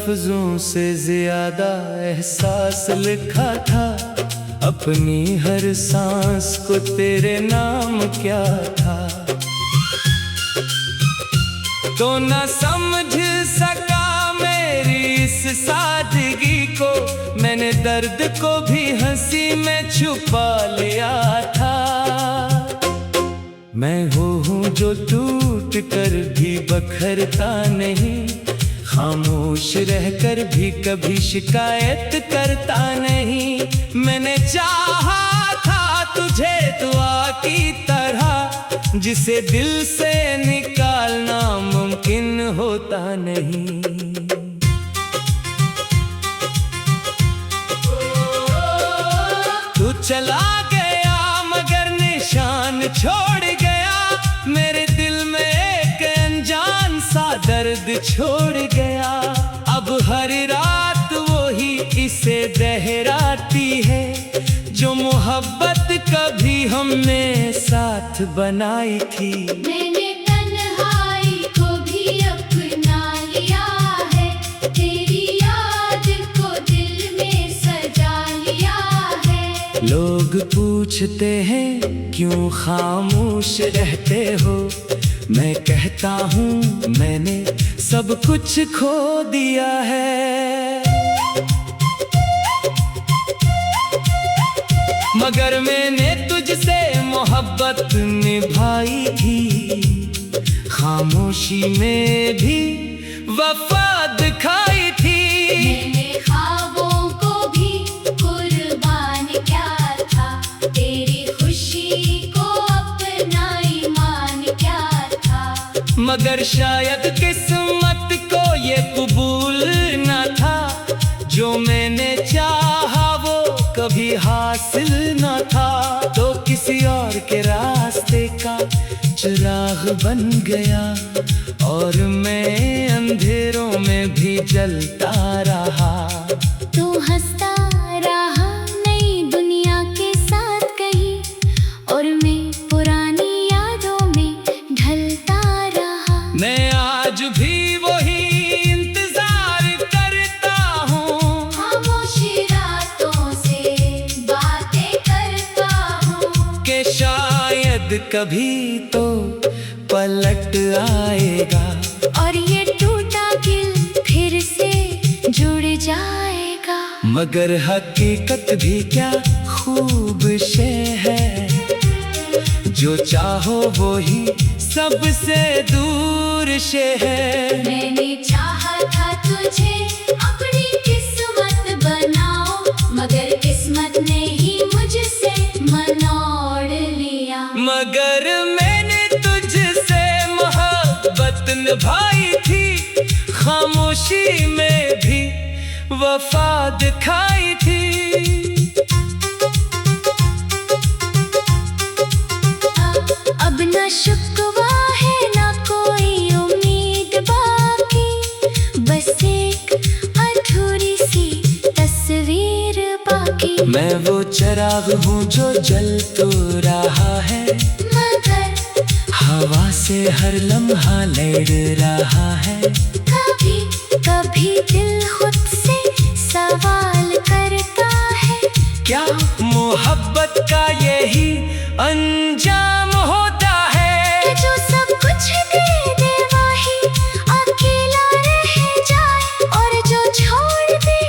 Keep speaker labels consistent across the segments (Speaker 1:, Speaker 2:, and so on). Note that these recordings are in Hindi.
Speaker 1: लफ्जों से ज्यादा एहसास लिखा था। अपनी हर सांस को तेरे नाम क्या था। तो न समझ सका मेरी इस सादगी को, मैंने दर्द को भी हंसी में छुपा लिया था। मैं वो हूँ जो टूट कर भी बखरता नहीं, खामोश रहकर भी कभी शिकायत करता नहीं। मैंने चाहा था तुझे दुआ की तरह, जिसे दिल से निकालना मुमकिन होता नहीं। तू चला गया मगर निशान छोड़ गया, मेरे दिल में एक अनजान सा दर्द छोड़ गया। अब हर रात वो ही इसे दोहराती है, जो मोहब्बत कभी हमने साथ बनाई थी।
Speaker 2: मैंने तन्हाई को भी अपना लिया है, तेरी याद को दिल में सजा लिया है।
Speaker 1: लोग पूछते हैं क्यों खामोश रहते हो, मैं कहता हूँ मैंने सब कुछ खो दिया है। मगर मैंने तुझसे मोहब्बत निभाई थी, खामोशी में भी वफा दिखाई थी।
Speaker 2: मैंने ख्वाबों को भी कुर्बान किया था, तेरी खुशी को अपना ईमान किया था।
Speaker 1: मगर शायद किस्मत को ये कबूल न था, जो मैंने चाहा वो कभी हासिल न था। तो किसी और के रास्ते का चिराग बन गया, और मैं अंधेरों में भी जलता रहा।
Speaker 2: तू हंसता रहा नई दुनिया के साथ कहीं, और मैं पुरानी यादों में ढलता रहा।
Speaker 1: मैं आज भी वही इंतजार करता हूँ,
Speaker 2: खामोशी रातों से बातें करता हूँ,
Speaker 1: कि शायद कभी तो पलट आएगा,
Speaker 2: और ये टूटा दिल फिर से जुड़ जाएगा।
Speaker 1: मगर हकीकत भी क्या खूब शे है, जो चाहो वो ही सबसे दूर से है।
Speaker 2: मैंने चाहा था तुझे अपनी किस्मत बनाओ, मगर किस्मत ने ही मुझसे मनोड़ लिया।
Speaker 1: मगर मैंने तुझसे मोहब्बत निभाई थी, खामोशी में भी वफा दिखाई थी।
Speaker 2: अब न शिकवा है न कोई उम्मीद बाकी, बस एक अधूरी सी तस्वीर बाकी।
Speaker 1: मैं वो चिराग हूँ जो जल तो रहा है,
Speaker 2: मगर
Speaker 1: हवा से हर लम्हा लड़ रहा है।
Speaker 2: कभी कभी दिल खुद से सवाल करता है,
Speaker 1: क्या मोहब्बत का यही अंजाम होता है,
Speaker 2: कि जो सब कुछ दे दे वही अकेला रह जाए, और जो छोड़ दे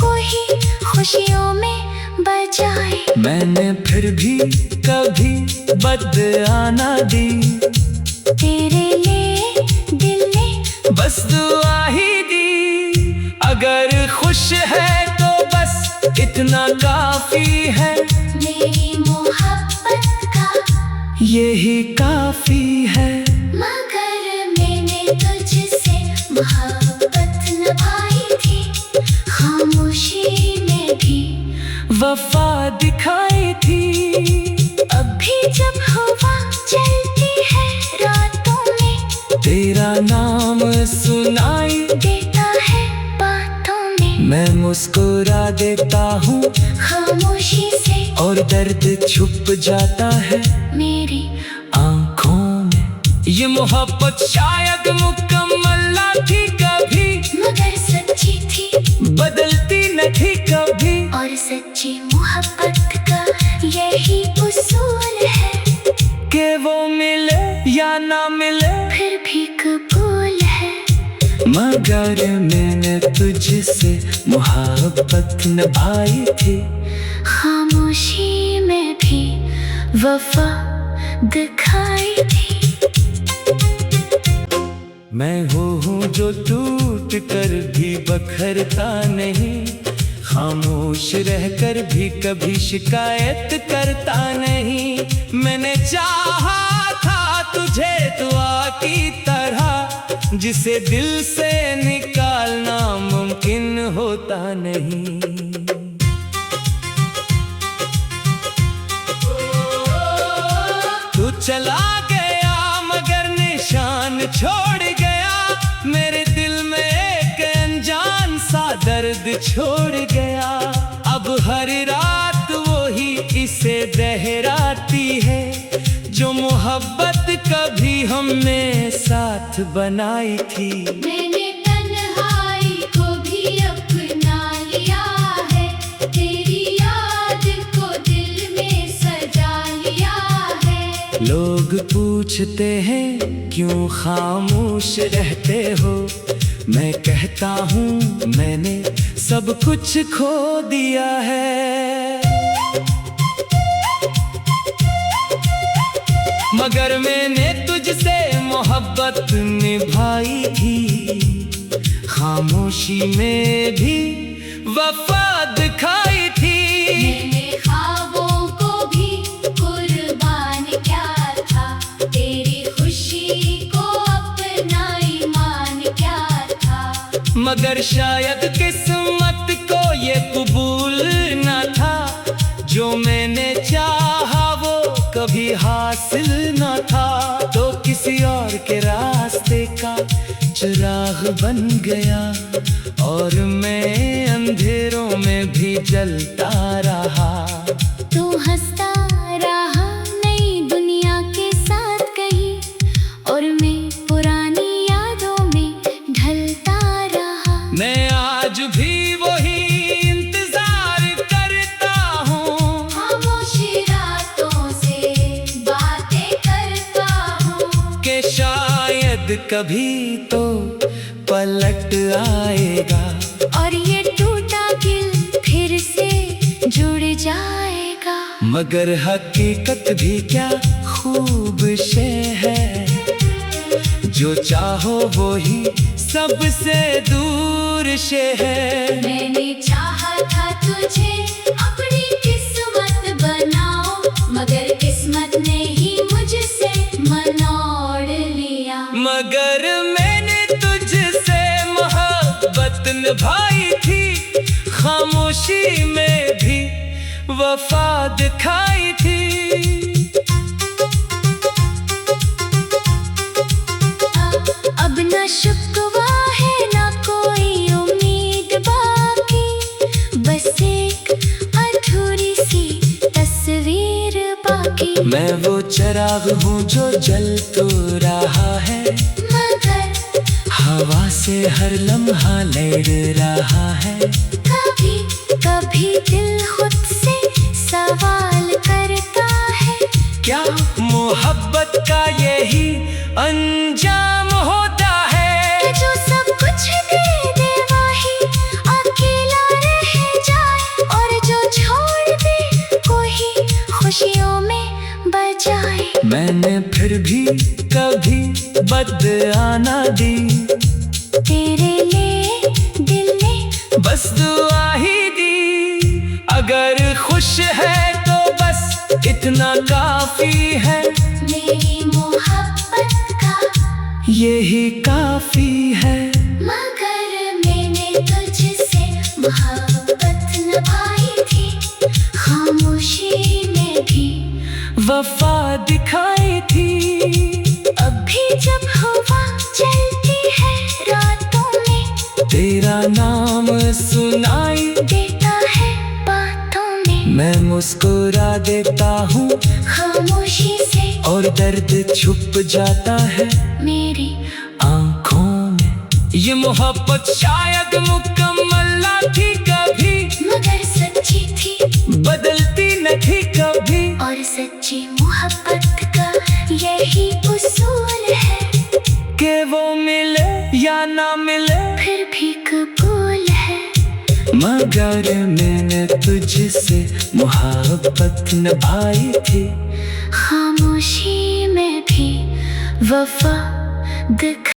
Speaker 2: कोई खुशियों में बजाए।
Speaker 1: मैंने फिर भी कभी बदआना दी,
Speaker 2: तेरे लिए दिल ने
Speaker 1: बस दुआ ही दी। अगर खुश है तो बस इतना काफी है,
Speaker 2: मेरी मोहब्बत का
Speaker 1: यही काफी है।
Speaker 2: मगर मैंने तुझसे मोहब्बत निभाई थी, खामोशी में भी
Speaker 1: वफा दिखाई थी।
Speaker 2: अब भी जब हवा चलती है रातों में,
Speaker 1: तेरा नाम सुनाई
Speaker 2: देता है बातों में।
Speaker 1: मैं मुस्कुरा देता हूँ
Speaker 2: खामोशी से,
Speaker 1: और दर्द छुप जाता है
Speaker 2: मेरी
Speaker 1: आँखों में। ये मोहब्बत शायद मुकम्मल ना थी कभी,
Speaker 2: मगर सच सच्ची थी,
Speaker 1: बदलती न थी कभी।
Speaker 2: और सच्ची मोहब्बत का यही उसूल है
Speaker 1: कि वो मिले या ना मिले
Speaker 2: फिर भी कबूल है।
Speaker 1: मगर मैंने तुझसे मोहब्बत निभाई थी,
Speaker 2: खामोशी में भी वफा दिखाई थी।
Speaker 1: मैं वो हूँ जो टूट कर भी बखरता नहीं, खामोश रहकर भी कभी शिकायत करता नहीं। मैंने चाहा था तुझे दुआ की तरह, जिसे दिल से निकालना मुमकिन होता नहीं। तू चला गया मगर निशान छोड़ गया, मेरे दिल में एक अनजान सा दर्द छोड़ गया। अब हर रात वो ही इसे दोहराती है, जो मोहब्बत कभी हमने साथ बनाई थी।
Speaker 2: मैंने तन्हाई को भी अपना लिया है, तेरी याद को दिल में सजा लिया है।
Speaker 1: लोग पूछते हैं क्यों खामोश रहते हो, मैं कहता हूँ मैंने सब कुछ खो दिया है। मगर मैंने तुझसे मोहब्बत निभाई थी, खामोशी में भी वफा दिखाई थी।
Speaker 2: मैंने ख्वाबों को भी कुर्बान किया था, तेरी खुशी को अपना ईमान किया था।
Speaker 1: मगर शायद किस्मत को ये कबूल न था, जो मैंने चाहा वो कभी हासिल न था। तो किसी और के रास्ते का चिराग बन गया, और मैं अंधेरों में भी जलता रहा।
Speaker 2: तू हंसता रहा नई दुनिया के साथ कहीं, और मैं पुरानी यादों में ढलता रहा।
Speaker 1: मैं आज भी वही इंतजार करता हूँ,
Speaker 2: खामोश रातों से बातें करता हूँ,
Speaker 1: कि शायद कभी तो पलट आएगा,
Speaker 2: और ये टूटा दिल फिर से जुड़ जाएगा।
Speaker 1: मगर हकीकत भी क्या खूब शे है, जो चाहो वो ही सबसे दूर से है।
Speaker 2: मैंने चाहा था तुझे अपनी किस्मत बनाओ, मगर किस्मत ने ही मुझसे मनोड़ लिया।
Speaker 1: मगर मैंने तुझसे मोहब्बत निभाई थी, खामोशी में भी वफा दिखाई थी।
Speaker 2: अब न शिकवा है न कोई उम्मीद बाकी, बस एक अधूरी सी तस्वीर बाकी।
Speaker 1: मैं वो चिराग हूँ जो जल तो रहा है,
Speaker 2: मगर
Speaker 1: हवा से हर लम्हा लड़ रहा है।
Speaker 2: कभी कभी दिल खुद से सवाल करता है,
Speaker 1: क्या मोहब्बत का यही अंजाम होता है,
Speaker 2: कि जो सब कुछ दे दे वही अकेला रह जाए, और जो छोड़ दे कोई खुशियों में बजाए।
Speaker 1: मैंने फिर भी कभी बदआना दी,
Speaker 2: तेरे लिए दिल ने
Speaker 1: बस दुआ ही दी। अगर खुश है तो बस इतना काफी है,
Speaker 2: मेरी मोहब्बत का
Speaker 1: यही काफी है।
Speaker 2: मगर मैंने तुझसे मोहब्बत निभाई थी, खामोशी में भी
Speaker 1: वफा दिखाई थी।
Speaker 2: अब भी जब हवा चलती है रातों में,
Speaker 1: तेरा नाम सुनाई
Speaker 2: देता है बातों में।
Speaker 1: मैं मुस्कुरा देता हूँ
Speaker 2: खामोशी से,
Speaker 1: और दर्द छुप जाता है
Speaker 2: मेरी
Speaker 1: आँखों में। ये मोहब्बत शायद मुकम्मल ना थी कभी,
Speaker 2: मगर सच्ची थी,
Speaker 1: बदलती न थी कभी।
Speaker 2: और सच्ची मोहब्बत का यही उसूल है
Speaker 1: कि वो मिले या ना मिले
Speaker 2: फिर भी कबूल है।
Speaker 1: मगर मैंने तुझसे मोहब्बत निभाई थी,
Speaker 2: खामोशी में भी वफा दिखा